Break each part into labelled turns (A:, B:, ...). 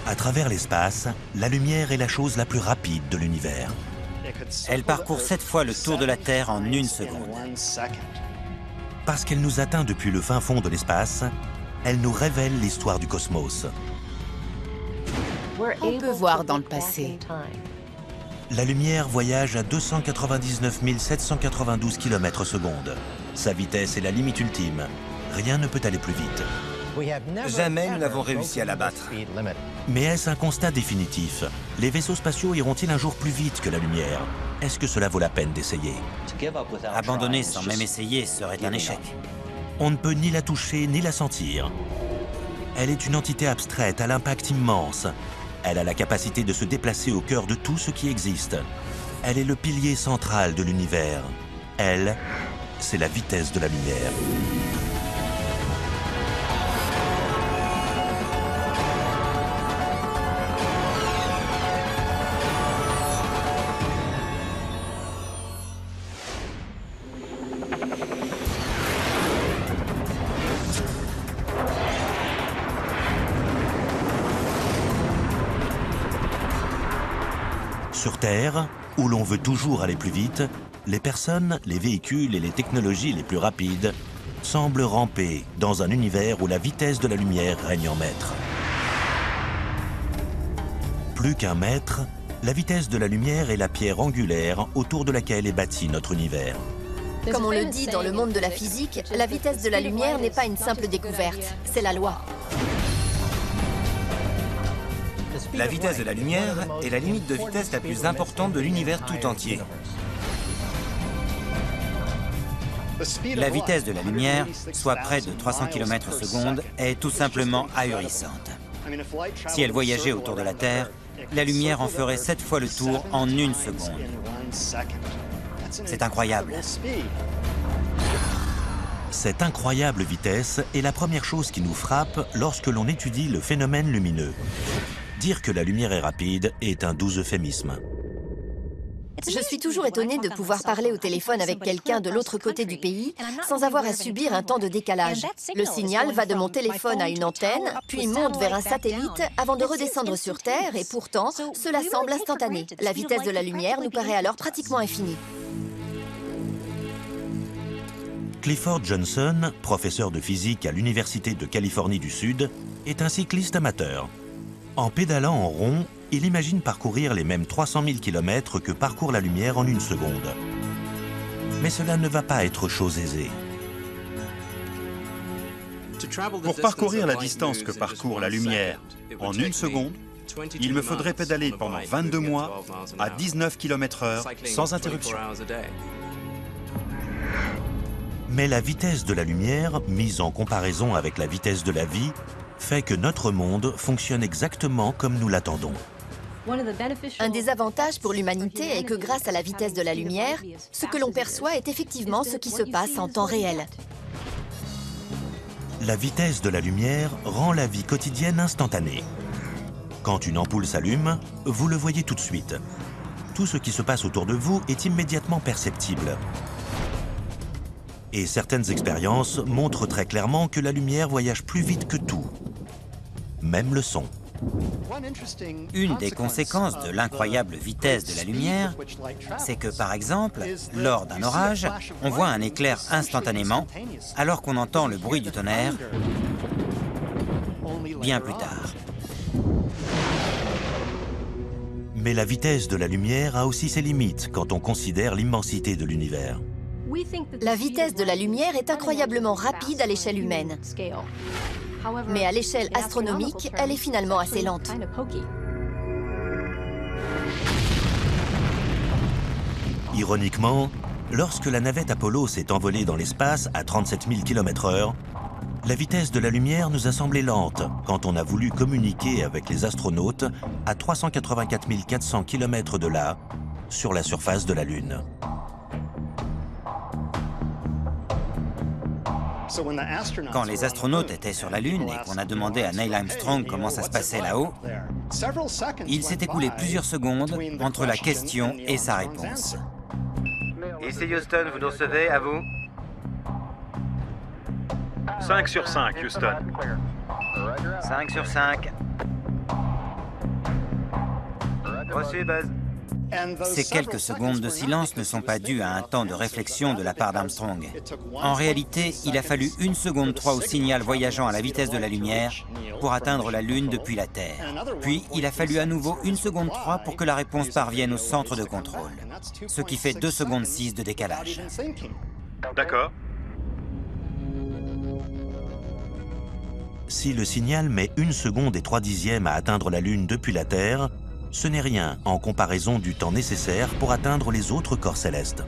A: À travers l'espace, la lumière est la chose la plus rapide de l'univers.
B: Elle parcourt 7 fois le tour de la Terre en 1 seconde.
A: Parce qu'elle nous atteint depuis le fin fond de l'espace, elle nous révèle l'histoire du cosmos.
C: On peut voir dans le passé.
A: La lumière voyage à 299 792 km/s. Sa vitesse est la limite ultime. Rien ne peut aller plus vite.
B: Jamais nous n'avons réussi à la battre.
A: Mais est-ce un constat définitif? Les vaisseaux spatiaux iront-ils un jour plus vite que la lumière? Est-ce que cela vaut la peine d'essayer?
B: Abandonner sans même essayer serait un échec.
A: On ne peut ni la toucher ni la sentir. Elle est une entité abstraite à l'impact immense. Elle a la capacité de se déplacer au cœur de tout ce qui existe. Elle est le pilier central de l'univers. Elle, c'est la vitesse de la lumière. Sur Terre, où l'on veut toujours aller plus vite, les personnes, les véhicules et les technologies les plus rapides semblent ramper dans un univers où la vitesse de la lumière règne en maître. Plus qu'un maître, la vitesse de la lumière est la pierre angulaire autour de laquelle est bâti notre univers.
D: Comme on le dit dans le monde de la physique, la vitesse de la lumière n'est pas une simple découverte, c'est la loi.
B: La vitesse de la lumière est la limite de vitesse la plus importante de l'univers tout entier. La vitesse de la lumière, soit près de 300 km/s, est tout simplement ahurissante. Si elle voyageait autour de la Terre, la lumière en ferait 7 fois le tour en 1 seconde. C'est incroyable.
A: Cette incroyable vitesse est la première chose qui nous frappe lorsque l'on étudie le phénomène lumineux. Dire que la lumière est rapide est un doux euphémisme.
D: Je suis toujours étonnée de pouvoir parler au téléphone avec quelqu'un de l'autre côté du pays sans avoir à subir un temps de décalage. Le signal va de mon téléphone à une antenne, puis monte vers un satellite avant de redescendre sur Terre et pourtant, cela semble instantané. La vitesse de la lumière nous paraît alors pratiquement infinie.
A: Clifford Johnson, professeur de physique à l'Université de Californie du Sud, est un cycliste amateur. En pédalant en rond, il imagine parcourir les mêmes 300 000 km que parcourt la lumière en 1 seconde. Mais cela ne va pas être chose aisée.
E: Pour parcourir la distance que parcourt la lumière en 1 seconde, il me faudrait pédaler pendant 22 mois à 19 km/h sans interruption.
A: Mais la vitesse de la lumière, mise en comparaison avec la vitesse de la vie, fait que notre monde fonctionne exactement comme nous l'attendons.
D: Un des avantages pour l'humanité est que grâce à la vitesse de la lumière, ce que l'on perçoit est effectivement ce qui se passe en temps réel.
A: La vitesse de la lumière rend la vie quotidienne instantanée. Quand une ampoule s'allume, vous le voyez tout de suite. Tout ce qui se passe autour de vous est immédiatement perceptible. Et certaines expériences montrent très clairement que la lumière voyage plus vite que tout, même le son.
B: Une des conséquences de l'incroyable vitesse de la lumière, c'est que, par exemple, lors d'un orage, on voit un éclair instantanément, alors qu'on entend le bruit du tonnerre bien plus tard.
A: Mais la vitesse de la lumière a aussi ses limites quand on considère l'immensité de l'univers.
D: La vitesse de la lumière est incroyablement rapide à l'échelle humaine. Mais à l'échelle astronomique, elle est finalement assez lente.
A: Ironiquement, lorsque la navette Apollo s'est envolée dans l'espace à 37 000 km/h, la vitesse de la lumière nous a semblé lente quand on a voulu communiquer avec les astronautes à 384 400 km de là, sur la surface de la Lune.
B: Quand les astronautes étaient sur la Lune et qu'on a demandé à Neil Armstrong comment ça se passait là-haut, il s'est écoulé plusieurs secondes entre la question et sa réponse.
F: Ici Houston, vous nous recevez, à vous?
G: 5 sur 5, Houston.
F: 5 sur 5. Reçu, Buzz.
B: Ces quelques secondes de silence ne sont pas dues à un temps de réflexion de la part d'Armstrong. En réalité, il a fallu 1 seconde 3 au signal voyageant à la vitesse de la lumière pour atteindre la Lune depuis la Terre. Puis, il a fallu à nouveau 1 seconde 3 pour que la réponse parvienne au centre de contrôle, ce qui fait 2 secondes 6 de décalage.
E: D'accord.
A: Si le signal met 1 seconde et 3 dixièmes à atteindre la Lune depuis la Terre, ce n'est rien en comparaison du temps nécessaire pour atteindre les autres corps célestes.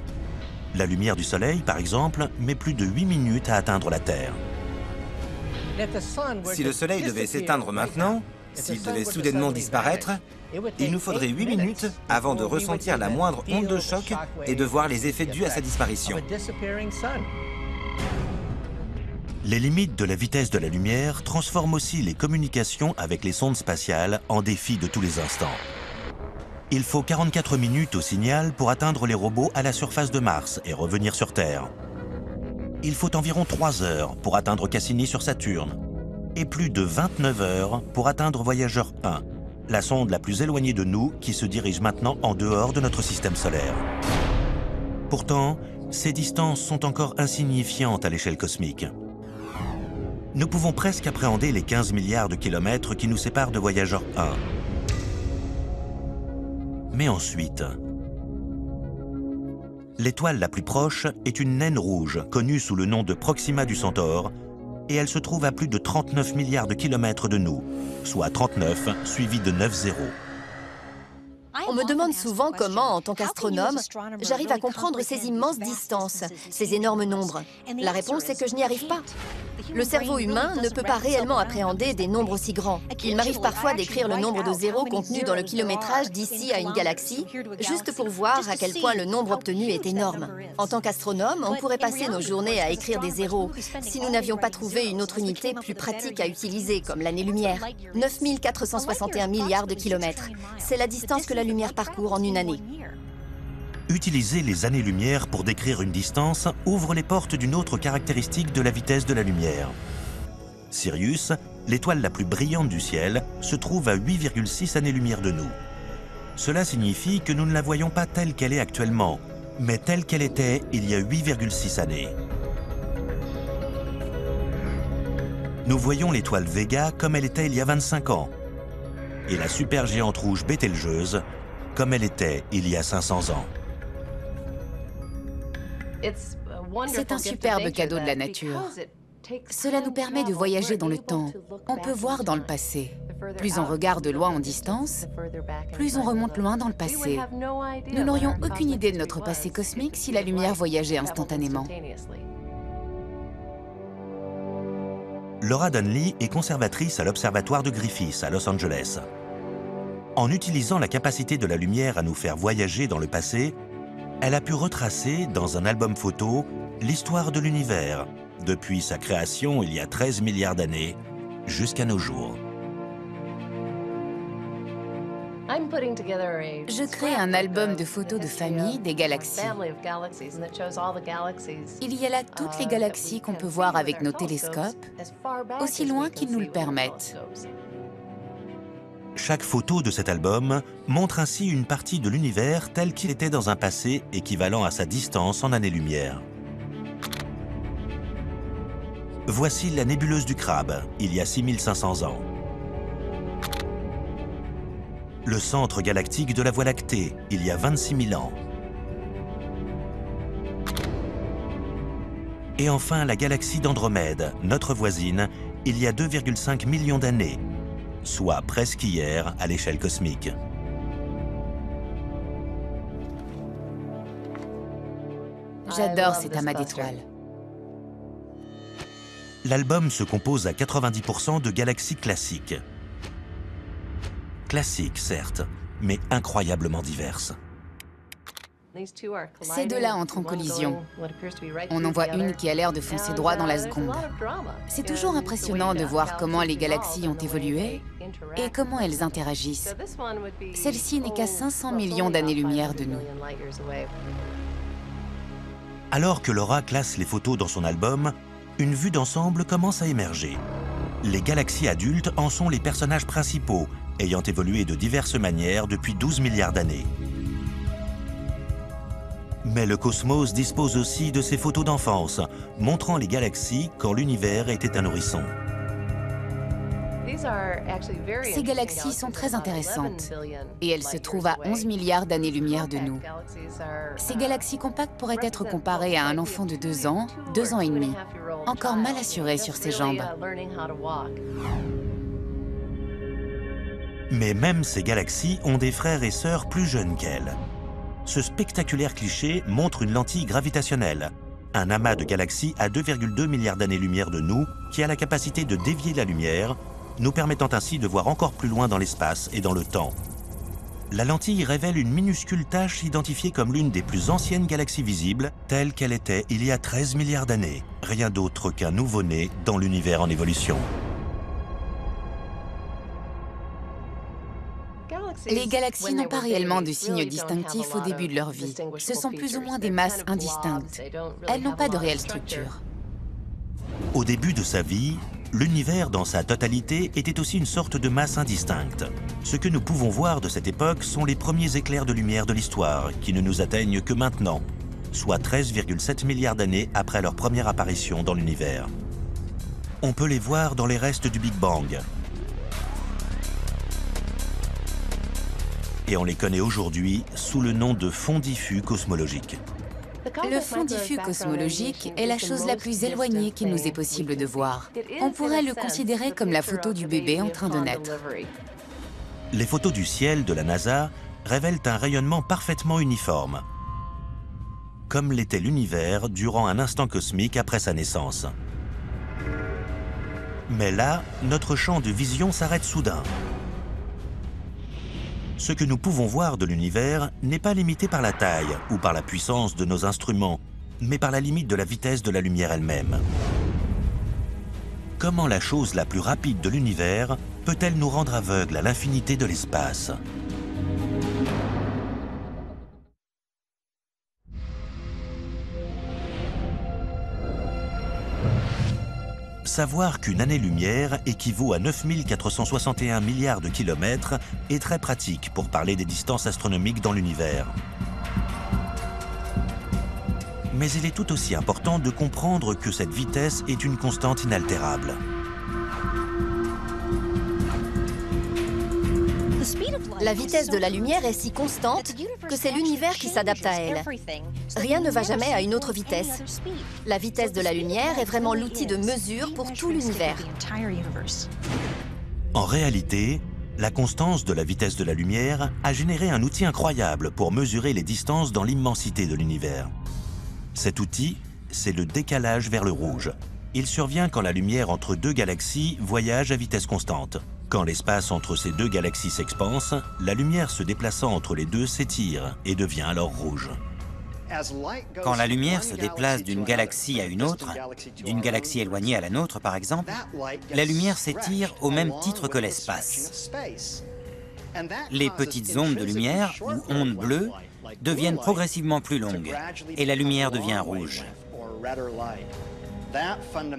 A: La lumière du Soleil, par exemple, met plus de 8 minutes à atteindre la Terre.
G: Si le Soleil devait s'éteindre maintenant, s'il devait soudainement disparaître, il nous faudrait 8 minutes avant de ressentir la moindre onde de choc et de voir les effets dus à sa disparition.
A: Les limites de la vitesse de la lumière transforment aussi les communications avec les sondes spatiales en défi de tous les instants. Il faut 44 minutes au signal pour atteindre les robots à la surface de Mars et revenir sur Terre. Il faut environ 3 heures pour atteindre Cassini sur Saturne et plus de 29 heures pour atteindre Voyager 1, la sonde la plus éloignée de nous qui se dirige maintenant en dehors de notre système solaire. Pourtant, ces distances sont encore insignifiantes à l'échelle cosmique. Nous pouvons presque appréhender les 15 milliards de kilomètres qui nous séparent de Voyager 1. Mais ensuite, l'étoile la plus proche est une naine rouge, connue sous le nom de Proxima du Centaure, et elle se trouve à plus de 39 milliards de kilomètres de nous, soit 39 suivi de 9 zéros.
D: On me demande souvent comment, en tant qu'astronome, j'arrive à comprendre ces immenses distances, ces énormes nombres. La réponse est que je n'y arrive pas. Le cerveau humain ne peut pas réellement appréhender des nombres aussi grands. Il m'arrive parfois d'écrire le nombre de zéros contenu dans le kilométrage d'ici à une galaxie, juste pour voir à quel point le nombre obtenu est énorme. En tant qu'astronome, on pourrait passer nos journées à écrire des zéros si nous n'avions pas trouvé une autre unité plus pratique à utiliser, comme l'année-lumière. 9461 milliards de kilomètres. C'est la distance que la lumière parcourt en une année.
A: Utiliser les années-lumière pour décrire une distance ouvre les portes d'une autre caractéristique de la vitesse de la lumière. Sirius, l'étoile la plus brillante du ciel, se trouve à 8,6 années-lumière de nous. Cela signifie que nous ne la voyons pas telle qu'elle est actuellement, mais telle qu'elle était il y a 8,6 années. Nous voyons l'étoile Vega comme elle était il y a 25 ans, et la supergéante rouge Bételgeuse comme elle était il y a 500 ans.
C: C'est un superbe cadeau de la nature. Cela nous permet de voyager dans le temps. On peut voir dans le passé. Plus on regarde de loin en distance, plus on remonte loin dans le passé. Nous n'aurions aucune idée de notre passé cosmique si la lumière voyageait instantanément.
A: Laura Dunley est conservatrice à l'Observatoire de Griffith à Los Angeles. En utilisant la capacité de la lumière à nous faire voyager dans le passé, elle a pu retracer, dans un album photo, l'histoire de l'univers, depuis sa création il y a 13 milliards d'années, jusqu'à nos jours.
C: Je crée un album de photos de famille des galaxies. Il y a là toutes les galaxies qu'on peut voir avec nos télescopes, aussi loin qu'ils nous le permettent.
A: Chaque photo de cet album montre ainsi une partie de l'univers tel qu'il était dans un passé équivalent à sa distance en années-lumière. Voici la nébuleuse du Crabe, il y a 6500 ans. Le centre galactique de la Voie lactée, il y a 26 000 ans. Et enfin la galaxie d'Andromède, notre voisine, il y a 2,5 millions d'années, soit presque hier à l'échelle cosmique.
C: J'adore cet amas d'étoiles.
A: L'album se compose à 90% de galaxies classiques. Classiques, certes, mais incroyablement diverses.
C: Ces deux-là entrent en collision. On en voit une qui a l'air de foncer droit dans la seconde. C'est toujours impressionnant de voir comment les galaxies ont évolué et comment elles interagissent. Celle-ci n'est qu'à 500 millions d'années-lumière de nous.
A: Alors que Laura classe les photos dans son album, une vue d'ensemble commence à émerger. Les galaxies adultes en sont les personnages principaux, ayant évolué de diverses manières depuis 12 milliards d'années. Mais le cosmos dispose aussi de ses photos d'enfance, montrant les galaxies quand l'univers était un nourrisson.
C: Ces galaxies sont très intéressantes et elles se trouvent à 11 milliards d'années-lumière de nous. Ces galaxies compactes pourraient être comparées à un enfant de 2 ans, 2 ans et demi, encore mal assuré sur ses jambes.
A: Mais même ces galaxies ont des frères et sœurs plus jeunes qu'elles. Ce spectaculaire cliché montre une lentille gravitationnelle, un amas de galaxies à 2,2 milliards d'années-lumière de nous qui a la capacité de dévier la lumière, nous permettant ainsi de voir encore plus loin dans l'espace et dans le temps. La lentille révèle une minuscule tache identifiée comme l'une des plus anciennes galaxies visibles, telle qu'elle était il y a 13 milliards d'années, rien d'autre qu'un nouveau-né dans l'univers en évolution.
C: Les galaxies n'ont pas réellement de signes distinctifs au début de leur vie. Ce sont plus ou moins des masses indistinctes. Elles n'ont pas de réelle structure.
A: Au début de sa vie, l'univers dans sa totalité était aussi une sorte de masse indistincte. Ce que nous pouvons voir de cette époque sont les premiers éclairs de lumière de l'histoire, qui ne nous atteignent que maintenant, soit 13,7 milliards d'années après leur première apparition dans l'univers. On peut les voir dans les restes du Big Bang. Et on les connaît aujourd'hui sous le nom de fond diffus cosmologique.
C: Le fond diffus cosmologique est la chose la plus éloignée qu'il nous est possible de voir. On pourrait le considérer comme la photo du bébé en train de naître.
A: Les photos du ciel de la NASA révèlent un rayonnement parfaitement uniforme, comme l'était l'univers durant un instant cosmique après sa naissance. Mais là, notre champ de vision s'arrête soudain. Ce que nous pouvons voir de l'univers n'est pas limité par la taille ou par la puissance de nos instruments, mais par la limite de la vitesse de la lumière elle-même. Comment la chose la plus rapide de l'univers peut-elle nous rendre aveugles à l'infinité de l'espace ? Savoir qu'une année-lumière équivaut à 9461 milliards de kilomètres est très pratique pour parler des distances astronomiques dans l'univers. Mais il est tout aussi important de comprendre que cette vitesse est une constante inaltérable.
D: La vitesse de la lumière est si constante que c'est l'univers qui s'adapte à elle. Rien ne va jamais à une autre vitesse. La vitesse de la lumière est vraiment l'outil de mesure pour tout l'univers.
A: En réalité, la constance de la vitesse de la lumière a généré un outil incroyable pour mesurer les distances dans l'immensité de l'univers. Cet outil, c'est le décalage vers le rouge. Il survient quand la lumière entre deux galaxies voyage à vitesse constante. Quand l'espace entre ces deux galaxies s'expanse, la lumière se déplaçant entre les deux s'étire et devient alors rouge.
B: Quand la lumière se déplace d'une galaxie à une autre, d'une galaxie éloignée à la nôtre par exemple, la lumière s'étire au même titre que l'espace. Les petites ondes de lumière, ou ondes bleues, deviennent progressivement plus longues et la lumière devient rouge.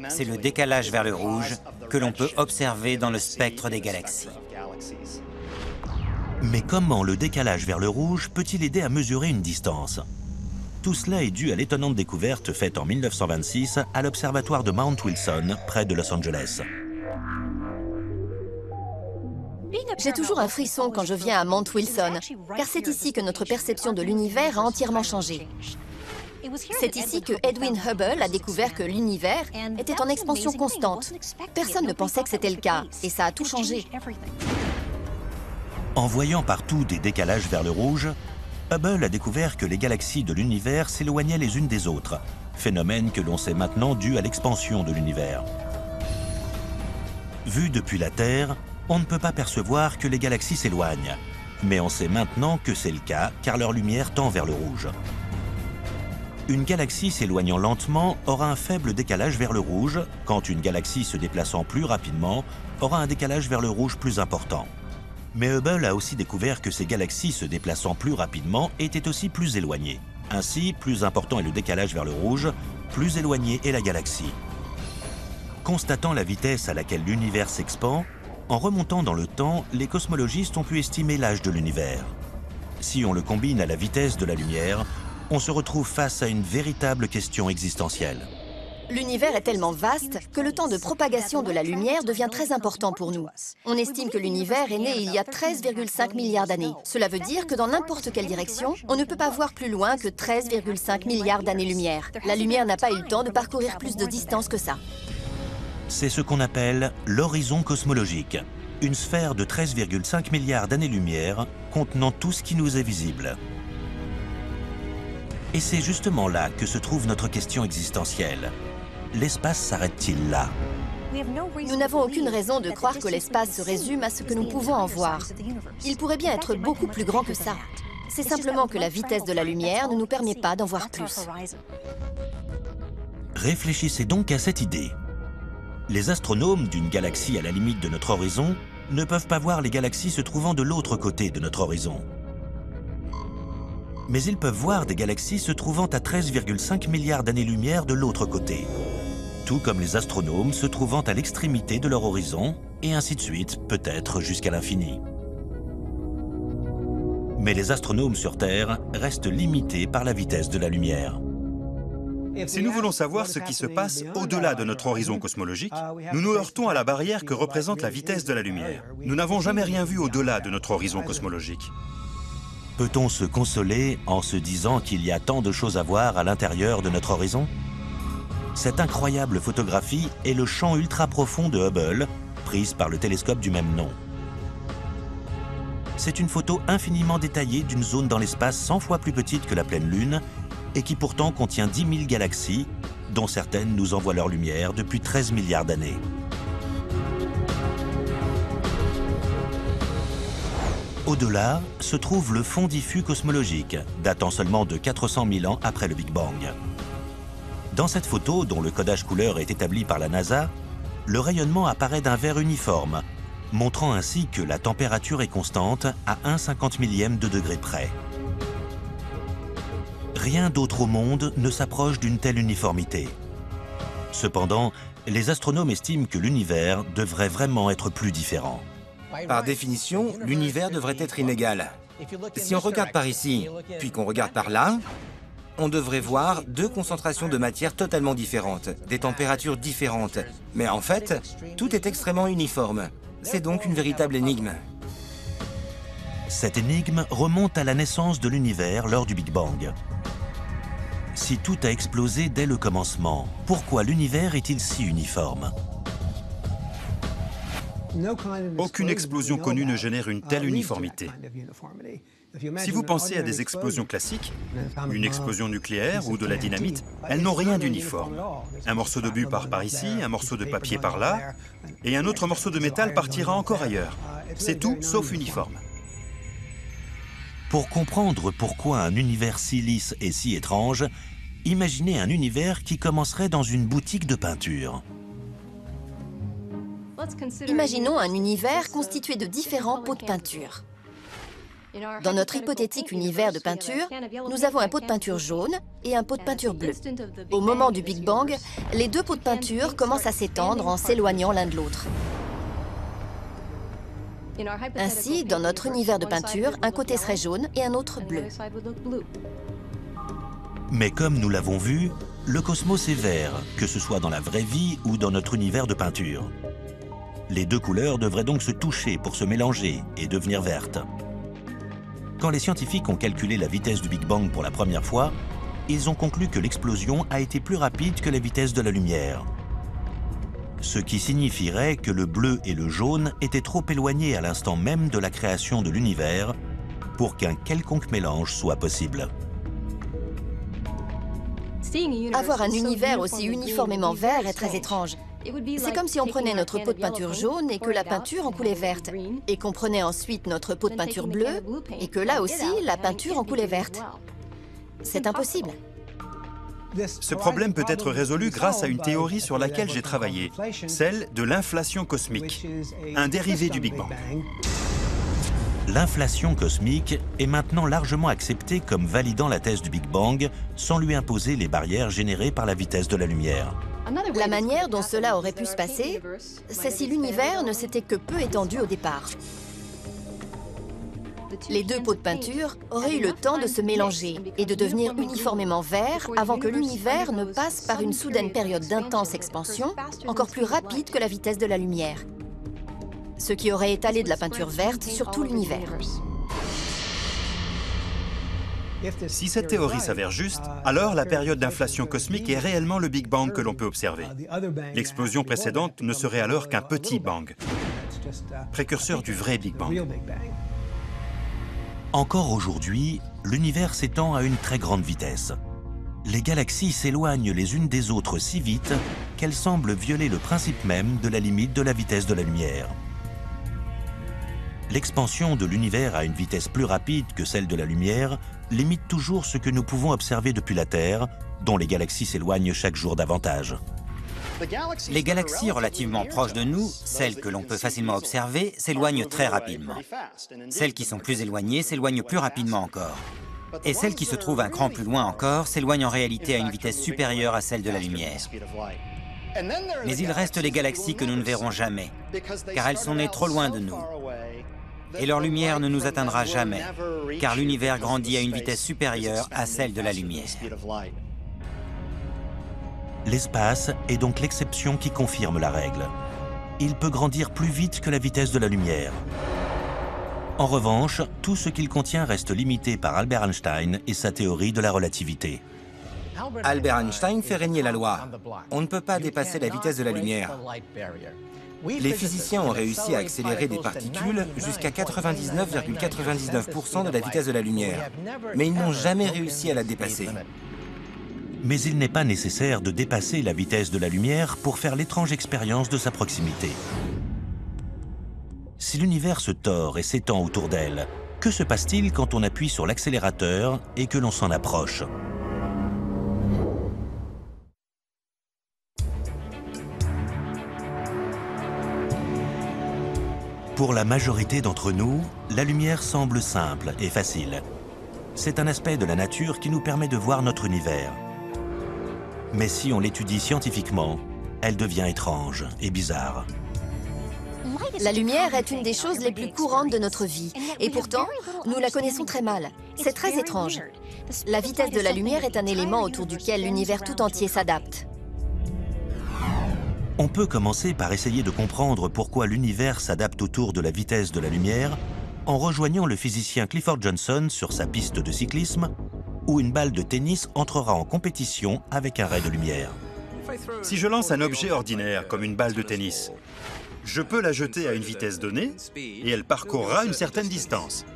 B: C'est le décalage vers le rouge que l'on peut observer dans le spectre des galaxies.
A: Mais comment le décalage vers le rouge peut-il aider à mesurer une distance ? Tout cela est dû à l'étonnante découverte faite en 1926 à l'observatoire de Mount Wilson, près de Los Angeles.
D: J'ai toujours un frisson quand je viens à Mount Wilson, car c'est ici que notre perception de l'univers a entièrement changé. C'est ici que Edwin Hubble a découvert que l'univers était en expansion constante. Personne ne pensait que c'était le cas, et ça a tout changé.
A: En voyant partout des décalages vers le rouge, Hubble a découvert que les galaxies de l'univers s'éloignaient les unes des autres, phénomène que l'on sait maintenant dû à l'expansion de l'univers. Vu depuis la Terre, on ne peut pas percevoir que les galaxies s'éloignent, mais on sait maintenant que c'est le cas car leur lumière tend vers le rouge. Une galaxie s'éloignant lentement aura un faible décalage vers le rouge, quand une galaxie se déplaçant plus rapidement aura un décalage vers le rouge plus important. Mais Hubble a aussi découvert que ces galaxies se déplaçant plus rapidement étaient aussi plus éloignées. Ainsi, plus important est le décalage vers le rouge, plus éloignée est la galaxie. Constatant la vitesse à laquelle l'univers s'expand, En remontant dans le temps, les cosmologistes ont pu estimer l'âge de l'univers. Si on le combine à la vitesse de la lumière, on se retrouve face à une véritable question existentielle.
D: L'univers est tellement vaste que le temps de propagation de la lumière devient très important pour nous. On estime que l'univers est né il y a 13,5 milliards d'années. Cela veut dire que dans n'importe quelle direction, on ne peut pas voir plus loin que 13,5 milliards d'années-lumière. La lumière n'a pas eu le temps de parcourir plus de distance que ça.
A: C'est ce qu'on appelle l'horizon cosmologique, une sphère de 13,5 milliards d'années-lumière contenant tout ce qui nous est visible. Et c'est justement là que se trouve notre question existentielle. L'espace s'arrête-t-il là?
D: Nous n'avons aucune raison de croire que l'espace se résume à ce que nous pouvons en voir. Il pourrait bien être beaucoup plus grand que ça. C'est simplement que la vitesse de la lumière ne nous permet pas d'en voir plus.
A: Réfléchissez donc à cette idée. Les astronomes d'une galaxie à la limite de notre horizon ne peuvent pas voir les galaxies se trouvant de l'autre côté de notre horizon. Mais ils peuvent voir des galaxies se trouvant à 13,5 milliards d'années-lumière de l'autre côté. Tout comme les astronomes se trouvant à l'extrémité de leur horizon, et ainsi de suite, peut-être jusqu'à l'infini. Mais les astronomes sur Terre restent limités par la vitesse de la lumière.
E: Si nous voulons savoir ce qui se passe au-delà de notre horizon cosmologique, nous nous heurtons à la barrière que représente la vitesse de la lumière. Nous n'avons jamais rien vu au-delà de notre horizon cosmologique.
A: Peut-on se consoler en se disant qu'il y a tant de choses à voir à l'intérieur de notre horizon? Cette incroyable photographie est le champ ultra-profond de Hubble, prise par le télescope du même nom. C'est une photo infiniment détaillée d'une zone dans l'espace 100 fois plus petite que la pleine Lune et qui pourtant contient 10 000 galaxies, dont certaines nous envoient leur lumière depuis 13 milliards d'années. Au-delà se trouve le fond diffus cosmologique, datant seulement de 400 000 ans après le Big Bang. Dans cette photo, dont le codage couleur est établi par la NASA, le rayonnement apparaît d'un vert uniforme, montrant ainsi que la température est constante à 1/50 millième de degré près. Rien d'autre au monde ne s'approche d'une telle uniformité. Cependant, les astronomes estiment que l'univers devrait vraiment être plus différent.
G: Par définition, l'univers devrait être inégal. Si on regarde par ici, puis qu'on regarde par là, on devrait voir deux concentrations de matière totalement différentes, des températures différentes. Mais en fait, tout est extrêmement uniforme. C'est donc une véritable énigme.
A: Cette énigme remonte à la naissance de l'univers lors du Big Bang. Si tout a explosé dès le commencement, pourquoi l'univers est-il si uniforme?
E: Aucune explosion connue ne génère une telle uniformité. Si vous pensez à des explosions classiques, une explosion nucléaire ou de la dynamite, elles n'ont rien d'uniforme. Un morceau d'obus part par ici, un morceau de papier par là, et un autre morceau de métal partira encore ailleurs. C'est tout sauf uniforme.
A: Pour comprendre pourquoi un univers si lisse et si étrange, imaginez un univers qui commencerait dans une boutique de peinture.
D: Imaginons un univers constitué de différents pots de peinture. Dans notre hypothétique univers de peinture, nous avons un pot de peinture jaune et un pot de peinture bleu. Au moment du Big Bang, les deux pots de peinture commencent à s'étendre en s'éloignant l'un de l'autre. Ainsi, dans notre univers de peinture, un côté serait jaune et un autre bleu.
A: Mais comme nous l'avons vu, le cosmos est vert, que ce soit dans la vraie vie ou dans notre univers de peinture. Les deux couleurs devraient donc se toucher pour se mélanger et devenir vertes. Quand les scientifiques ont calculé la vitesse du Big Bang pour la première fois, ils ont conclu que l'explosion a été plus rapide que la vitesse de la lumière. Ce qui signifierait que le bleu et le jaune étaient trop éloignés à l'instant même de la création de l'univers pour qu'un quelconque mélange soit possible.
D: Avoir un univers aussi uniformément vert est très étrange. C'est comme si on prenait notre pot de peinture jaune et que la peinture en coulait verte, et qu'on prenait ensuite notre pot de peinture bleue et que là aussi, la peinture en coulait verte. C'est impossible.
E: Ce problème peut être résolu grâce à une théorie sur laquelle j'ai travaillé, celle de l'inflation cosmique, un dérivé du Big Bang.
A: L'inflation cosmique est maintenant largement acceptée comme validant la thèse du Big Bang sans lui imposer les barrières générées par la vitesse de la lumière.
D: La manière dont cela aurait pu se passer, c'est si l'univers ne s'était que peu étendu au départ. Les deux pots de peinture auraient eu le temps de se mélanger et de devenir uniformément verts avant que l'univers ne passe par une soudaine période d'intense expansion, encore plus rapide que la vitesse de la lumière, ce qui aurait étalé de la peinture verte sur tout l'univers.
E: Si cette théorie s'avère juste, alors la période d'inflation cosmique est réellement le Big Bang que l'on peut observer. L'explosion précédente ne serait alors qu'un petit bang, précurseur du vrai Big Bang.
A: Encore aujourd'hui, l'univers s'étend à une très grande vitesse. Les galaxies s'éloignent les unes des autres si vite qu'elles semblent violer le principe même de la limite de la vitesse de la lumière. L'expansion de l'univers à une vitesse plus rapide que celle de la lumière limite toujours ce que nous pouvons observer depuis la Terre, dont les galaxies s'éloignent chaque jour davantage.
B: Les galaxies relativement proches de nous, celles que l'on peut facilement observer, s'éloignent très rapidement. Celles qui sont plus éloignées s'éloignent plus rapidement encore. Et celles qui se trouvent un cran plus loin encore s'éloignent en réalité à une vitesse supérieure à celle de la lumière. Mais il reste les galaxies que nous ne verrons jamais, car elles sont nées trop loin de nous. Et leur lumière ne nous atteindra jamais, car l'univers grandit à une vitesse supérieure à celle de la lumière.
A: L'espace est donc l'exception qui confirme la règle. Il peut grandir plus vite que la vitesse de la lumière. En revanche, tout ce qu'il contient reste limité par Albert Einstein et sa théorie de la relativité.
G: Albert Einstein fait régner la loi. On ne peut pas dépasser la vitesse de la lumière. Les physiciens ont réussi à accélérer des particules jusqu'à 99,99% de la vitesse de la lumière, mais ils n'ont jamais réussi à la dépasser.
A: Mais il n'est pas nécessaire de dépasser la vitesse de la lumière pour faire l'étrange expérience de sa proximité. Si l'univers se tord et s'étend autour d'elle, que se passe-t-il quand on appuie sur l'accélérateur et que l'on s'en approche ? Pour la majorité d'entre nous, la lumière semble simple et facile. C'est un aspect de la nature qui nous permet de voir notre univers. Mais si on l'étudie scientifiquement, elle devient étrange et bizarre.
D: La lumière est une des choses les plus courantes de notre vie, et pourtant, nous la connaissons très mal. C'est très étrange. La vitesse de la lumière est un élément autour duquel l'univers tout entier s'adapte.
A: On peut commencer par essayer de comprendre pourquoi l'univers s'adapte autour de la vitesse de la lumière en rejoignant le physicien Clifford Johnson sur sa piste de cyclisme, où une balle de tennis entrera en compétition avec un ray de lumière.
E: Si je lance un objet ordinaire comme une balle de tennis, je peux la jeter à une vitesse donnée et elle parcourra une certaine distance.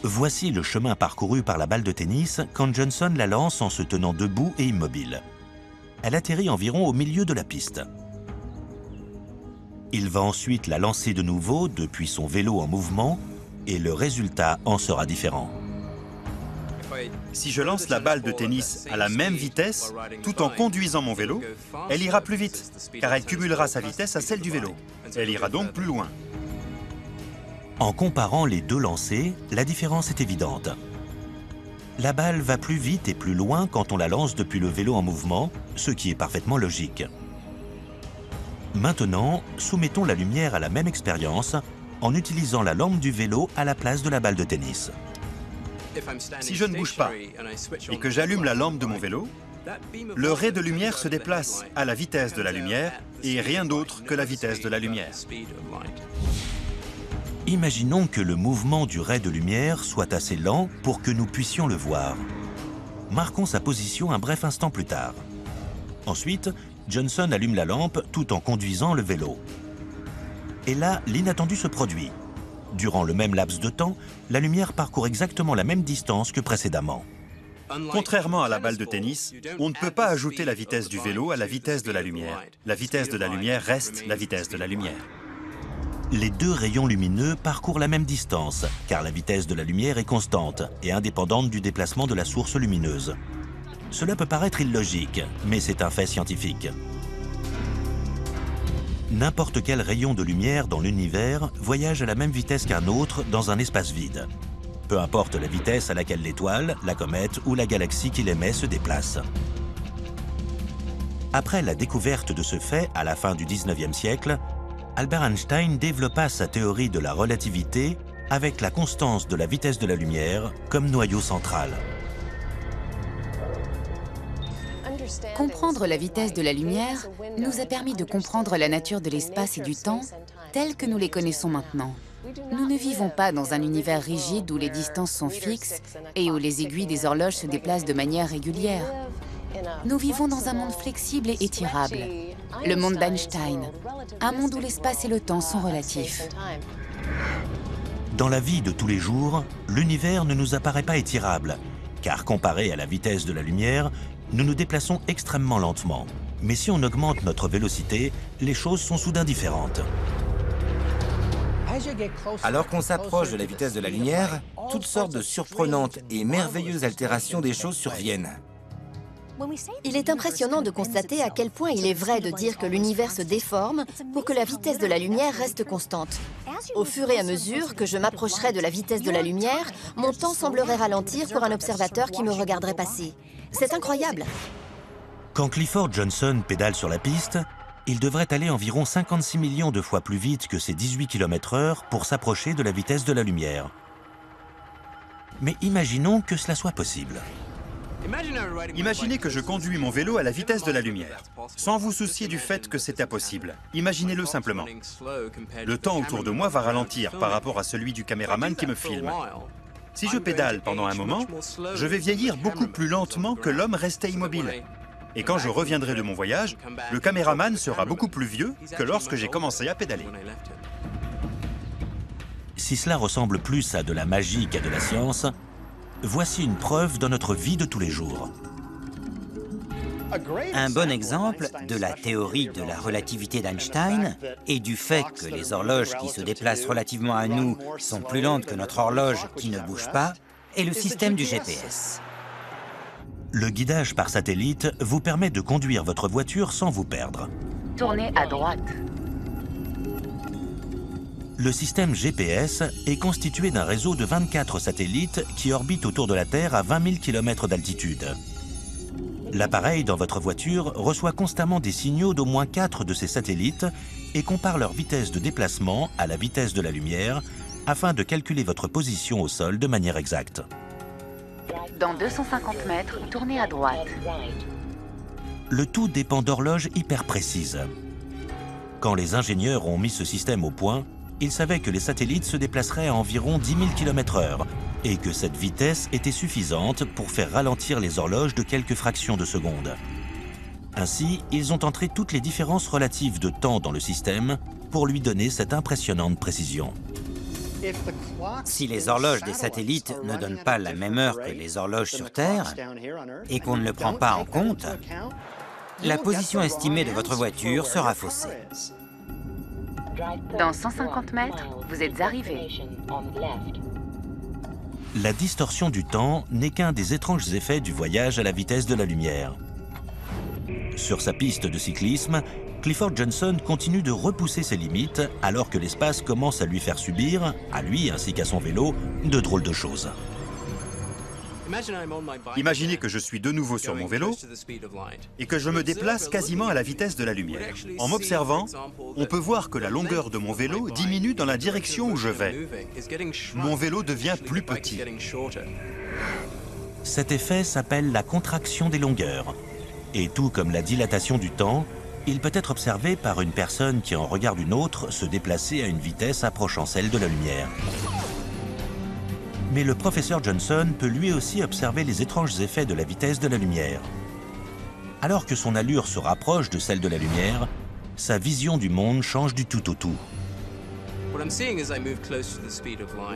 A: Voici le chemin parcouru par la balle de tennis quand Johnson la lance en se tenant debout et immobile. Elle atterrit environ au milieu de la piste. Il va ensuite la lancer de nouveau depuis son vélo en mouvement et le résultat en sera différent.
E: Si je lance la balle de tennis à la même vitesse, tout en conduisant mon vélo, elle ira plus vite, car elle cumulera sa vitesse à celle du vélo. Elle ira donc plus loin.
A: En comparant les deux lancers, la différence est évidente. La balle va plus vite et plus loin quand on la lance depuis le vélo en mouvement, ce qui est parfaitement logique. Maintenant, soumettons la lumière à la même expérience en utilisant la lampe du vélo à la place de la balle de tennis.
E: Si je ne bouge pas et que j'allume la lampe de mon vélo, le ray de lumière se déplace à la vitesse de la lumière et rien d'autre que la vitesse de la lumière.
A: Imaginons que le mouvement du ray de lumière soit assez lent pour que nous puissions le voir. Marquons sa position un bref instant plus tard. Ensuite, Johnson allume la lampe tout en conduisant le vélo. Et là, l'inattendu se produit. Durant le même laps de temps, la lumière parcourt exactement la même distance que précédemment.
E: Contrairement à la balle de tennis, on ne peut pas ajouter la vitesse du vélo à la vitesse de la lumière. La vitesse de la lumière reste la vitesse de la lumière.
A: Les deux rayons lumineux parcourent la même distance, car la vitesse de la lumière est constante et indépendante du déplacement de la source lumineuse. Cela peut paraître illogique, mais c'est un fait scientifique. N'importe quel rayon de lumière dans l'univers voyage à la même vitesse qu'un autre dans un espace vide. Peu importe la vitesse à laquelle l'étoile, la comète ou la galaxie qu'il émet se déplace. Après la découverte de ce fait à la fin du 19e siècle, Albert Einstein développa sa théorie de la relativité avec la constance de la vitesse de la lumière comme noyau central.
C: Comprendre la vitesse de la lumière nous a permis de comprendre la nature de l'espace et du temps tels que nous les connaissons maintenant. Nous ne vivons pas dans un univers rigide où les distances sont fixes et où les aiguilles des horloges se déplacent de manière régulière. Nous vivons dans un monde flexible et étirable, le monde d'Einstein, un monde où l'espace et le temps sont relatifs.
A: Dans la vie de tous les jours, l'univers ne nous apparaît pas étirable, car comparé à la vitesse de la lumière, nous nous déplaçons extrêmement lentement. Mais si on augmente notre vélocité, les choses sont soudain différentes.
G: Alors qu'on s'approche de la vitesse de la lumière, toutes sortes de surprenantes et merveilleuses altérations des choses surviennent.
D: Il est impressionnant de constater à quel point il est vrai de dire que l'univers se déforme pour que la vitesse de la lumière reste constante. Au fur et à mesure que je m'approcherai de la vitesse de la lumière, mon temps semblerait ralentir pour un observateur qui me regarderait passer. C'est incroyable.
A: Quand Clifford Johnson pédale sur la piste, il devrait aller environ 56 millions de fois plus vite que ses 18 km/h pour s'approcher de la vitesse de la lumière. Mais imaginons que cela soit possible.
E: Imaginez que je conduis mon vélo à la vitesse de la lumière, sans vous soucier du fait que c'est impossible. Imaginez-le simplement. Le temps autour de moi va ralentir par rapport à celui du caméraman qui me filme. Si je pédale pendant un moment, je vais vieillir beaucoup plus lentement que l'homme resté immobile. Et quand je reviendrai de mon voyage, le caméraman sera beaucoup plus vieux que lorsque j'ai commencé à pédaler.
A: Si cela ressemble plus à de la magie qu'à de la science, voici une preuve dans notre vie de tous les jours.
B: Un bon exemple de la théorie de la relativité d'Einstein et du fait que les horloges qui se déplacent relativement à nous sont plus lentes que notre horloge qui ne bouge pas est le système du GPS.
A: Le guidage par satellite vous permet de conduire votre voiture sans vous perdre.
C: Tournez à droite.
A: Le système GPS est constitué d'un réseau de 24 satellites qui orbitent autour de la Terre à 20 000 km d'altitude. L'appareil dans votre voiture reçoit constamment des signaux d'au moins 4 de ces satellites et compare leur vitesse de déplacement à la vitesse de la lumière afin de calculer votre position au sol de manière exacte.
C: Dans 250 mètres, tournez à droite.
A: Le tout dépend d'horloges hyper précises. Quand les ingénieurs ont mis ce système au point, ils savaient que les satellites se déplaceraient à environ 10 000 km/h et que cette vitesse était suffisante pour faire ralentir les horloges de quelques fractions de seconde. Ainsi, ils ont entré toutes les différences relatives de temps dans le système pour lui donner cette impressionnante précision.
B: Si les horloges des satellites ne donnent pas la même heure que les horloges sur Terre et qu'on ne le prend pas en compte, la position estimée de votre voiture sera faussée.
C: Dans 150 mètres, vous êtes arrivé.
A: La distorsion du temps n'est qu'un des étranges effets du voyage à la vitesse de la lumière. Sur sa piste de cyclisme, Clifford Johnson continue de repousser ses limites alors que l'espace commence à lui faire subir, à lui ainsi qu'à son vélo, de drôles de choses.
E: Imaginez que je suis de nouveau sur mon vélo et que je me déplace quasiment à la vitesse de la lumière. En m'observant, on peut voir que la longueur de mon vélo diminue dans la direction où je vais. Mon vélo devient plus petit.
A: Cet effet s'appelle la contraction des longueurs. Et tout comme la dilatation du temps, il peut être observé par une personne qui en regarde une autre se déplacer à une vitesse approchant celle de la lumière. Mais le professeur Johnson peut lui aussi observer les étranges effets de la vitesse de la lumière. Alors que son allure se rapproche de celle de la lumière, sa vision du monde change du tout au tout.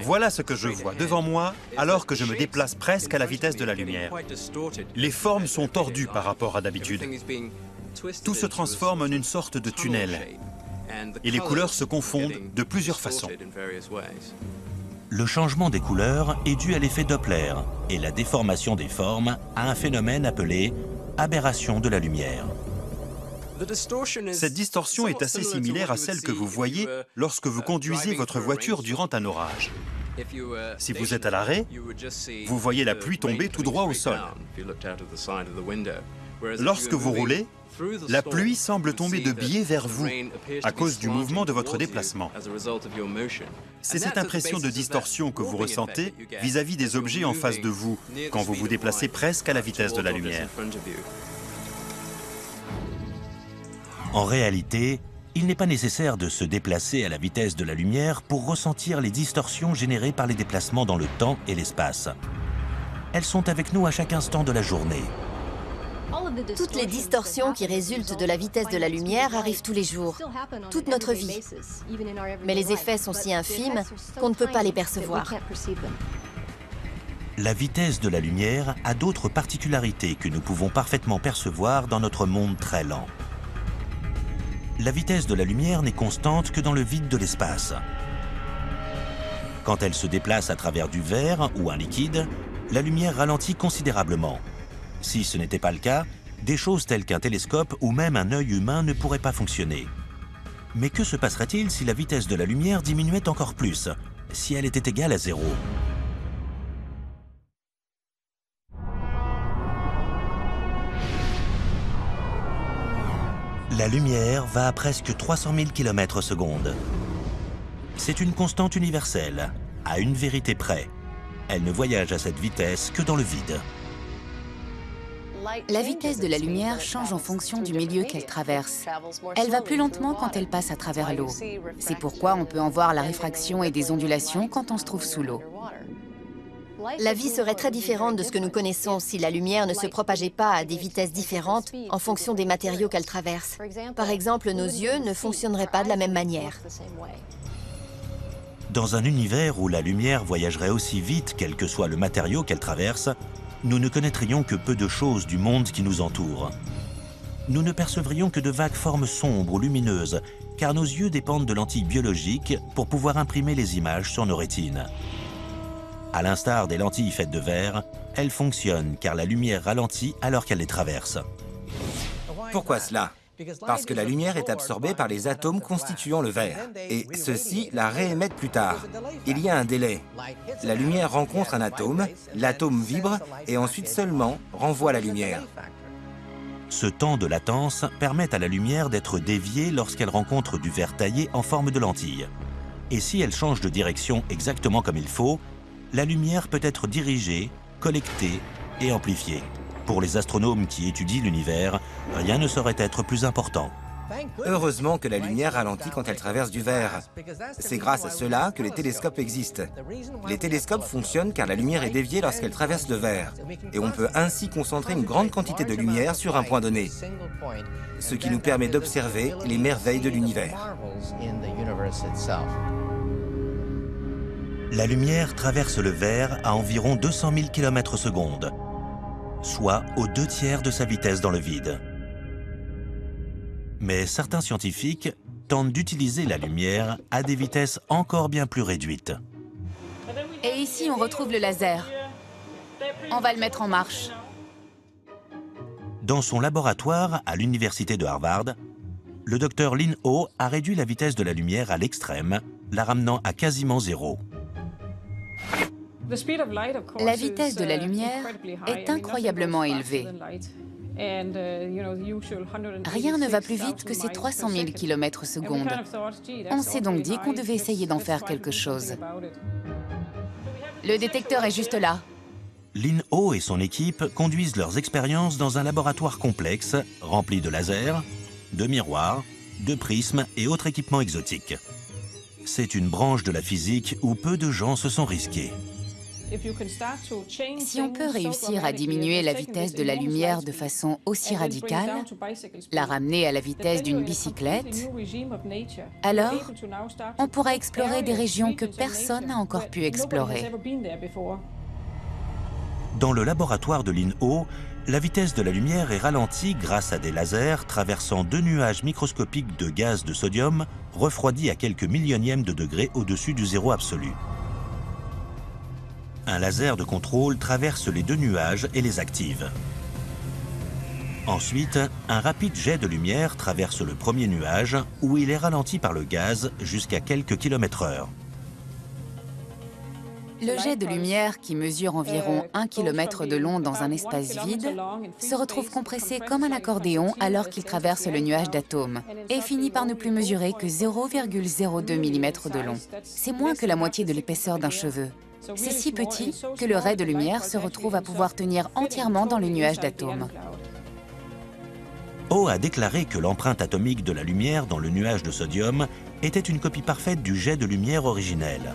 E: Voilà ce que je vois devant moi alors que je me déplace presque à la vitesse de la lumière. Les formes sont tordues par rapport à d'habitude. Tout se transforme en une sorte de tunnel et les couleurs se confondent de plusieurs façons.
A: Le changement des couleurs est dû à l'effet Doppler et la déformation des formes à un phénomène appelé aberration de la lumière.
E: Cette distorsion est assez similaire à celle que vous voyez lorsque vous conduisez votre voiture durant un orage. Si vous êtes à l'arrêt, vous voyez la pluie tomber tout droit au sol. Lorsque vous roulez, la pluie semble tomber de biais vers vous à cause du mouvement de votre déplacement. C'est cette impression de distorsion que vous ressentez vis-à-vis des objets en face de vous quand vous vous déplacez presque à la vitesse de la lumière.
A: En réalité, il n'est pas nécessaire de se déplacer à la vitesse de la lumière pour ressentir les distorsions générées par les déplacements dans le temps et l'espace. Elles sont avec nous à chaque instant de la journée.
D: Toutes les distorsions qui résultent de la vitesse de la lumière arrivent tous les jours, toute notre vie. Mais les effets sont si infimes qu'on ne peut pas les percevoir.
A: La vitesse de la lumière a d'autres particularités que nous pouvons parfaitement percevoir dans notre monde très lent. La vitesse de la lumière n'est constante que dans le vide de l'espace. Quand elle se déplace à travers du verre ou un liquide, la lumière ralentit considérablement. Si ce n'était pas le cas, des choses telles qu'un télescope ou même un œil humain ne pourraient pas fonctionner. Mais que se passerait-il si la vitesse de la lumière diminuait encore plus, si elle était égale à 0? La lumière va à presque 300 000 km/s. C'est une constante universelle, à une vérité près. Elle ne voyage à cette vitesse que dans le vide.
C: La vitesse de la lumière change en fonction du milieu qu'elle traverse. Elle va plus lentement quand elle passe à travers l'eau. C'est pourquoi on peut en voir la réfraction et des ondulations quand on se trouve sous l'eau.
D: La vie serait très différente de ce que nous connaissons si la lumière ne se propageait pas à des vitesses différentes en fonction des matériaux qu'elle traverse. Par exemple, nos yeux ne fonctionneraient pas de la même manière.
A: Dans un univers où la lumière voyagerait aussi vite quel que soit le matériau qu'elle traverse, nous ne connaîtrions que peu de choses du monde qui nous entoure. Nous ne percevrions que de vagues formes sombres ou lumineuses, car nos yeux dépendent de lentilles biologiques pour pouvoir imprimer les images sur nos rétines. À l'instar des lentilles faites de verre, elles fonctionnent car la lumière ralentit alors qu'elle les traverse.
G: Pourquoi cela? Parce que la lumière est absorbée par les atomes constituant le verre. Et ceux-ci la réémettent plus tard. Il y a un délai. La lumière rencontre un atome, l'atome vibre et ensuite seulement renvoie la lumière.
A: Ce temps de latence permet à la lumière d'être déviée lorsqu'elle rencontre du verre taillé en forme de lentille. Et si elle change de direction exactement comme il faut, la lumière peut être dirigée, collectée et amplifiée. Pour les astronomes qui étudient l'univers, rien ne saurait être plus important.
G: Heureusement que la lumière ralentit quand elle traverse du verre. C'est grâce à cela que les télescopes existent. Les télescopes fonctionnent car la lumière est déviée lorsqu'elle traverse le verre. Et on peut ainsi concentrer une grande quantité de lumière sur un point donné. Ce qui nous permet d'observer les merveilles de l'univers.
A: La lumière traverse le verre à environ 200 000 km/s, soit aux 2/3 de sa vitesse dans le vide. Mais certains scientifiques tentent d'utiliser la lumière à des vitesses encore bien plus réduites.
C: Et ici, on retrouve le laser. On va le mettre en marche.
A: Dans son laboratoire à l'université de Harvard, le docteur Lin Ho a réduit la vitesse de la lumière à l'extrême, la ramenant à quasiment 0.
C: La vitesse de la lumière est incroyablement élevée. Rien ne va plus vite que ces 300 000 km/s. On s'est donc dit qu'on devait essayer d'en faire quelque chose. Le détecteur est juste là.
A: Lin Ho et son équipe conduisent leurs expériences dans un laboratoire complexe, rempli de lasers, de miroirs, de prismes et autres équipements exotiques. C'est une branche de la physique où peu de gens se sont risqués.
C: Si on peut réussir à diminuer la vitesse de la lumière de façon aussi radicale, la ramener à la vitesse d'une bicyclette, alors on pourra explorer des régions que personne n'a encore pu explorer.
A: Dans le laboratoire de Lin Ho, la vitesse de la lumière est ralentie grâce à des lasers traversant 2 nuages microscopiques de gaz de sodium refroidis à quelques millionièmes de degrés au-dessus du zéro absolu. Un laser de contrôle traverse les 2 nuages et les active. Ensuite, un rapide jet de lumière traverse le premier nuage où il est ralenti par le gaz jusqu'à quelques km/h.
C: Le jet de lumière, qui mesure environ 1 km de long dans un espace vide, se retrouve compressé comme un accordéon alors qu'il traverse le nuage d'atomes et finit par ne plus mesurer que 0,02 mm de long. C'est moins que la moitié de l'épaisseur d'un cheveu. C'est si petit que le ray de lumière se retrouve à pouvoir tenir entièrement dans le nuage d'atomes.
A: O a déclaré que l'empreinte atomique de la lumière dans le nuage de sodium était une copie parfaite du jet de lumière originel.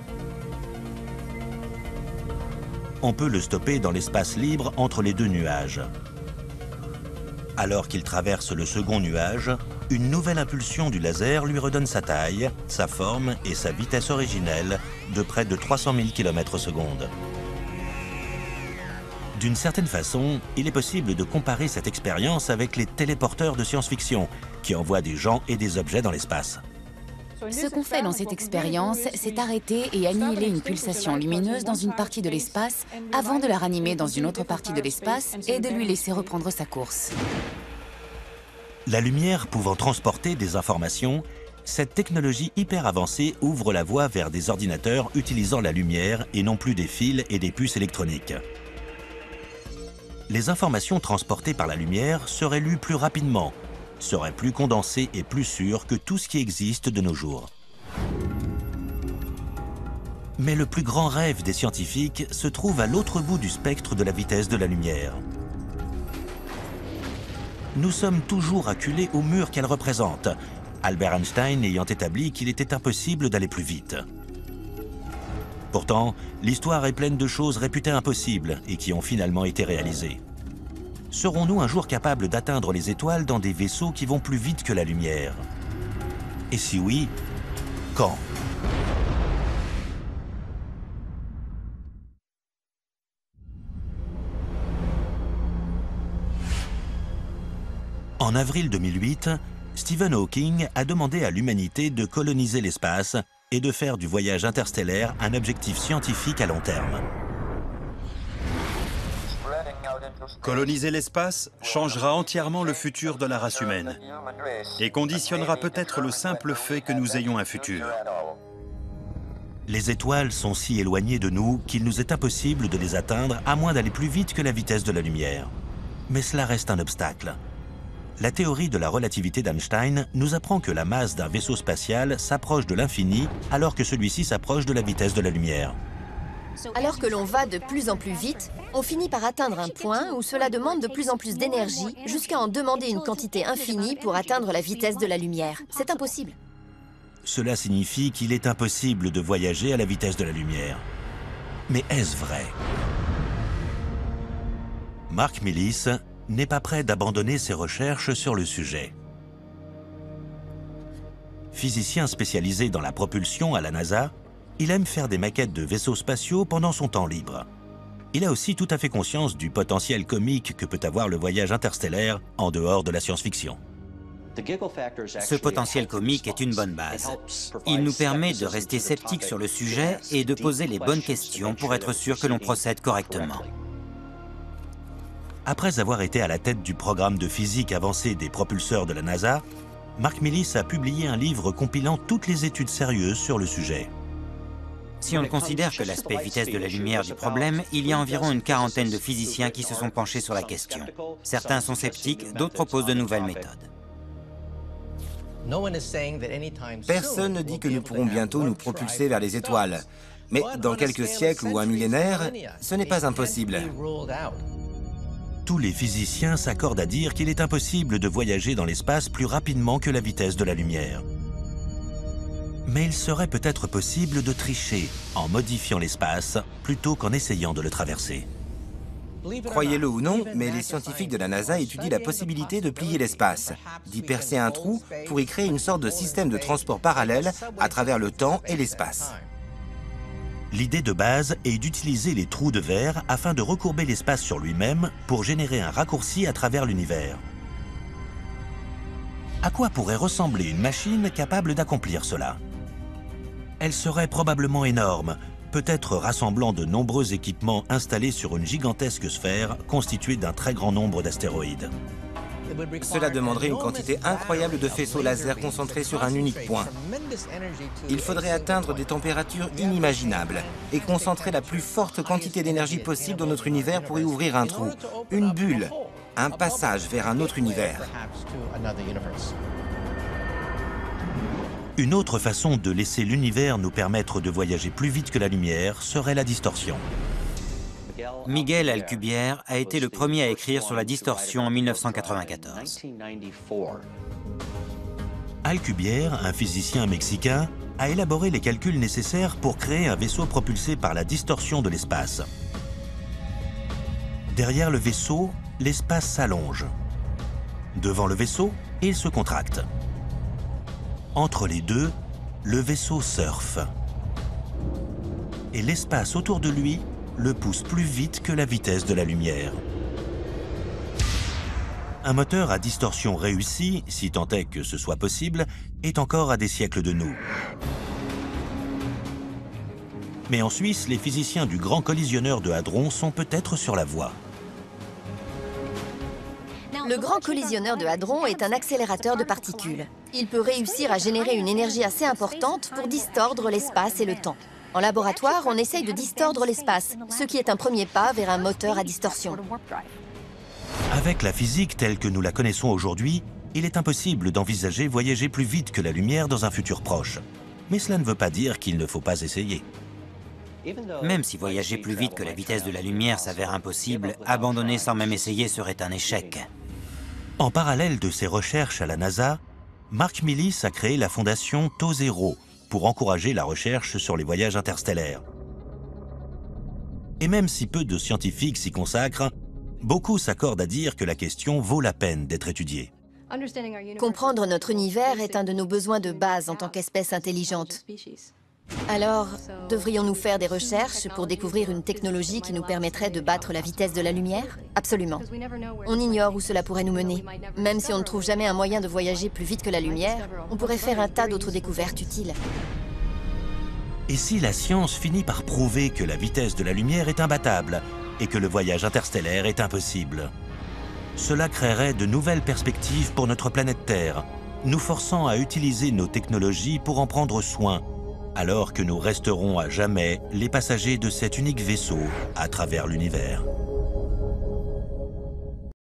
A: On peut le stopper dans l'espace libre entre les deux nuages. Alors qu'il traverse le second nuage, une nouvelle impulsion du laser lui redonne sa taille, sa forme et sa vitesse originelle de près de 300 000 km/s. D'une certaine façon, il est possible de comparer cette expérience avec les téléporteurs de science-fiction qui envoient des gens et des objets dans l'espace.
C: Ce qu'on fait dans cette expérience, c'est arrêter et annihiler une pulsation lumineuse dans une partie de l'espace avant de la ranimer dans une autre partie de l'espace et de lui laisser reprendre sa course.
A: La lumière pouvant transporter des informations, cette technologie hyper avancée ouvre la voie vers des ordinateurs utilisant la lumière et non plus des fils et des puces électroniques. Les informations transportées par la lumière seraient lues plus rapidement, seraient plus condensées et plus sûres que tout ce qui existe de nos jours. Mais le plus grand rêve des scientifiques se trouve à l'autre bout du spectre de la vitesse de la lumière. Nous sommes toujours acculés au mur qu'elle représente, Albert Einstein ayant établi qu'il était impossible d'aller plus vite. Pourtant, l'histoire est pleine de choses réputées impossibles et qui ont finalement été réalisées. Serons-nous un jour capables d'atteindre les étoiles dans des vaisseaux qui vont plus vite que la lumière? Et si oui, quand? En avril 2008, Stephen Hawking a demandé à l'humanité de coloniser l'espace et de faire du voyage interstellaire un objectif scientifique à long terme.
E: Coloniser l'espace changera entièrement le futur de la race humaine et conditionnera peut-être le simple fait que nous ayons un futur.
A: Les étoiles sont si éloignées de nous qu'il nous est impossible de les atteindre à moins d'aller plus vite que la vitesse de la lumière. Mais cela reste un obstacle. La théorie de la relativité d'Einstein nous apprend que la masse d'un vaisseau spatial s'approche de l'infini alors que celui-ci s'approche de la vitesse de la lumière.
D: Alors que l'on va de plus en plus vite, on finit par atteindre un point où cela demande de plus en plus d'énergie jusqu'à en demander une quantité infinie pour atteindre la vitesse de la lumière. C'est impossible.
A: Cela signifie qu'il est impossible de voyager à la vitesse de la lumière. Mais est-ce vrai? Mark Millis n'est pas prêt d'abandonner ses recherches sur le sujet. Physicien spécialisé dans la propulsion à la NASA, il aime faire des maquettes de vaisseaux spatiaux pendant son temps libre. Il a aussi tout à fait conscience du potentiel comique que peut avoir le voyage interstellaire en dehors de la science-fiction.
B: Ce potentiel comique est une bonne base. Il nous permet de rester sceptiques sur le sujet et de poser les bonnes questions pour être sûr que l'on procède correctement.
A: Après avoir été à la tête du programme de physique avancée des propulseurs de la NASA, Mark Millis a publié un livre compilant toutes les études sérieuses sur le sujet.
B: Si on ne considère que l'aspect vitesse de la lumière du problème, il y a environ une quarantaine de physiciens qui se sont penchés sur la question. Certains sont sceptiques, d'autres proposent de nouvelles méthodes.
G: Personne ne dit que nous pourrons bientôt nous propulser vers les étoiles. Mais dans quelques siècles ou un millénaire, ce n'est pas impossible.
A: Tous les physiciens s'accordent à dire qu'il est impossible de voyager dans l'espace plus rapidement que la vitesse de la lumière. Mais il serait peut-être possible de tricher en modifiant l'espace plutôt qu'en essayant de le traverser.
G: Croyez-le ou non, mais les scientifiques de la NASA étudient la possibilité de plier l'espace, d'y percer un trou pour y créer une sorte de système de transport parallèle à travers le temps et l'espace.
A: L'idée de base est d'utiliser les trous de verre afin de recourber l'espace sur lui-même pour générer un raccourci à travers l'univers. À quoi pourrait ressembler une machine capable d'accomplir cela? Elle serait probablement énorme, peut-être rassemblant de nombreux équipements installés sur une gigantesque sphère constituée d'un très grand nombre d'astéroïdes.
G: Cela demanderait une quantité incroyable de faisceaux laser concentrés sur un unique point. Il faudrait atteindre des températures inimaginables et concentrer la plus forte quantité d'énergie possible dans notre univers pour y ouvrir un trou, une bulle, un passage vers un autre univers.
A: Une autre façon de laisser l'univers nous permettre de voyager plus vite que la lumière serait la distorsion.
B: Miguel Alcubierre a été le premier à écrire sur la distorsion en 1994.
A: Alcubierre, un physicien mexicain, a élaboré les calculs nécessaires pour créer un vaisseau propulsé par la distorsion de l'espace. Derrière le vaisseau, l'espace s'allonge. Devant le vaisseau, il se contracte. Entre les deux, le vaisseau surfe. Et l'espace autour de lui le pousse plus vite que la vitesse de la lumière. Un moteur à distorsion réussi, si tant est que ce soit possible, est encore à des siècles de nous. Mais en Suisse, les physiciens du Grand Collisionneur de Hadron sont peut-être sur la voie.
D: Le Grand Collisionneur de Hadron est un accélérateur de particules. Il peut réussir à générer une énergie assez importante pour distordre l'espace et le temps. En laboratoire, on essaye de distordre l'espace, ce qui est un premier pas vers un moteur à distorsion.
A: Avec la physique telle que nous la connaissons aujourd'hui, il est impossible d'envisager voyager plus vite que la lumière dans un futur proche. Mais cela ne veut pas dire qu'il ne faut pas essayer.
B: Même si voyager plus vite que la vitesse de la lumière s'avère impossible, abandonner sans même essayer serait un échec.
A: En parallèle de ses recherches à la NASA, Mark Millis a créé la fondation TOZERO pour encourager la recherche sur les voyages interstellaires. Et même si peu de scientifiques s'y consacrent, beaucoup s'accordent à dire que la question vaut la peine d'être étudiée.
D: Comprendre notre univers est un de nos besoins de base en tant qu'espèce intelligente. Alors, devrions-nous faire des recherches pour découvrir une technologie qui nous permettrait de battre la vitesse de la lumière? Absolument. On ignore où cela pourrait nous mener. Même si on ne trouve jamais un moyen de voyager plus vite que la lumière, on pourrait faire un tas d'autres découvertes utiles.
A: Et si la science finit par prouver que la vitesse de la lumière est imbattable et que le voyage interstellaire est impossible? Cela créerait de nouvelles perspectives pour notre planète Terre, nous forçant à utiliser nos technologies pour en prendre soin, alors que nous resterons à jamais les passagers de cet unique vaisseau à travers l'univers.